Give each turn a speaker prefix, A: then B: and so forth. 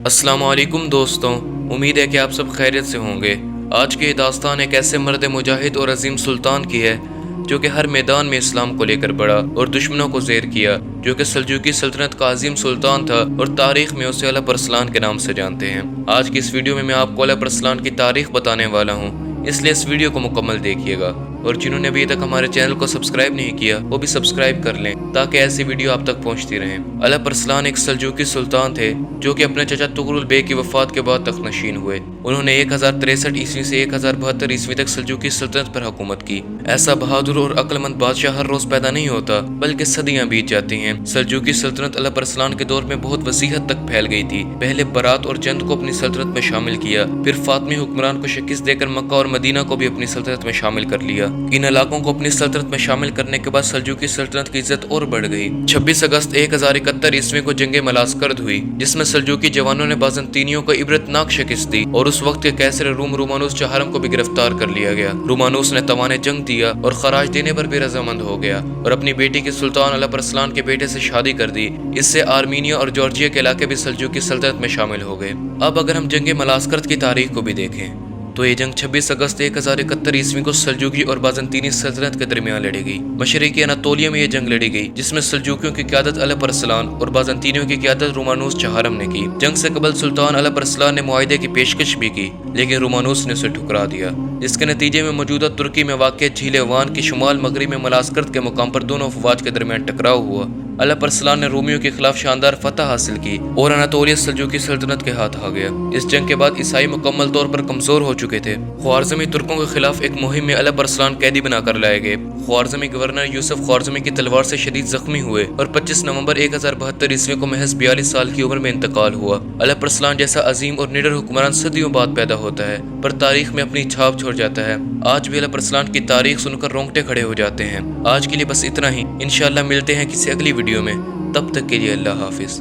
A: अस्सलाम वालेकुम दोस्तों, उम्मीद है कि आप सब खैरियत से होंगे। आज की ये दास्तान एक ऐसे मर्द मुजाहिद और अजीम सुल्तान की है जो कि हर मैदान में इस्लाम को लेकर बढ़ा और दुश्मनों को ज़ेर किया, जो कि सल्जूकी सल्तनत का अजीम सुल्तान था और तारीख़ में उसे अलप अरसलान के नाम से जानते हैं। आज की इस वीडियो में मैं आपको अलप अरसलान की तारीख़ बताने वाला हूँ, इसलिए इस वीडियो को मुकम्मल देखिएगा। और जिन्होंने अभी तक हमारे चैनल को सब्सक्राइब नहीं किया वो भी सब्सक्राइब कर लें ताकि ऐसी वीडियो आप तक पहुंचती रहें। अलप अरसलान एक सल्जूकी सुल्तान थे जो कि अपने चचा तुगरुल बेग की वफात के बाद तख्तनशीन हुए। उन्होंने 1063 ईस्वी से 1072 ईस्वी तक सल्जूकी सल्तनत पर हुकूमत की। ऐसा बहादुर और अक्लमंद बादशाह हर रोज पैदा नहीं होता बल्कि सदियां बीत जाती हैं। सल्जूकी सल्तनत अलप अरसलान के दौर में बहुत वसी हद तक फैल गई थी। पहले बरात और जंद को अपनी सल्तनत में शामिल किया, फिर फातमी हुक्मरान को शिकस्त देकर मक्का और मदीना को भी अपनी सल्तनत में शामिल कर लिया। इन इलाकों को अपनी सल्तनत में शामिल करने के बाद सल्जूकी सल्तनत की इज्जत और बढ़ गई। 26 अगस्त 1071 ईस्वी को जंग मलास्कर्द हुई, जिसमें सल्जूकी जवानों ने बाज़ंतीनियों को इबरतनाक शिकस्त दी और उस वक्त के कैसर रूम रुमानुस चहारम को भी गिरफ्तार कर लिया गया। रुमानुस ने तवाने जंग दिया और खराज देने पर भी रजामंद हो गया और अपनी बेटी की सुल्तान अलप अरसलान के बेटे से शादी कर दी। इससे आर्मीनिया और जॉर्जिया के इलाके भी सल्जूकी सल्तनत में शामिल हो गए। अब अगर हम जंग मलास्कर्द की तारीख को भी देखें तो ये जंग 26 अगस्त 1071 ईस्वी को सल्जूकी और बाज़ंतीनी सल्तनत के दरमियान लड़ी गई। मशरिकी अनातोलिया में ये जंग लड़ी गई, जिसमें सल्जूकियों की क़यादत अलप अरसलान और बाज़ंतीनियों की क़यादत रुमानुस चहारम ने की। जंग से कबल सुल्तान अलप अरसलान ने मुआहिदे की पेशकश भी की, लेकिन रुमानुस ने उसे ठुकरा दिया। इसके नतीजे में मौजूदा तुर्की में वाक़ झील वान की शुमाल मगरब में मलास्कर्द के मुकाम पर दोनों अफवाज के दरमियान टकराव हुआ। अलप अरसलान ने रोमियों के खिलाफ शानदार फतह हासिल की और अनातोलिया सल्जूकी सल्तनत के हाथ आ गया। इस जंग के बाद ईसाई मुकम्मल तौर पर कमजोर हो चुके थे। ख्वारज़मी तुर्कों के खिलाफ एक मुहिम में अलप अरसलान कैदी बनाकर लाए गए। ख्वारज़मी गवर्नर यूसुफ ख्वारज़मी की तलवार से शदीद जख्मी हुए और 25 नवंबर 1072 ईस्वी को महज 42 साल की उम्र में इंतकाल हुआ। अलप अरसलान जैसा अजीम और निडर हुक्मरान सदियों बाद पैदा होता है पर तारीख में अपनी छाप छोड़ जाता है। आज भी अलप अरसलान की तारीख सुनकर रोंगटे खड़े हो जाते हैं। आज के लिए बस इतना ही, इंशाअल्लाह मिलते हैं किसी अगली वीडियो में। तब तक के लिए अल्लाह हाफिज।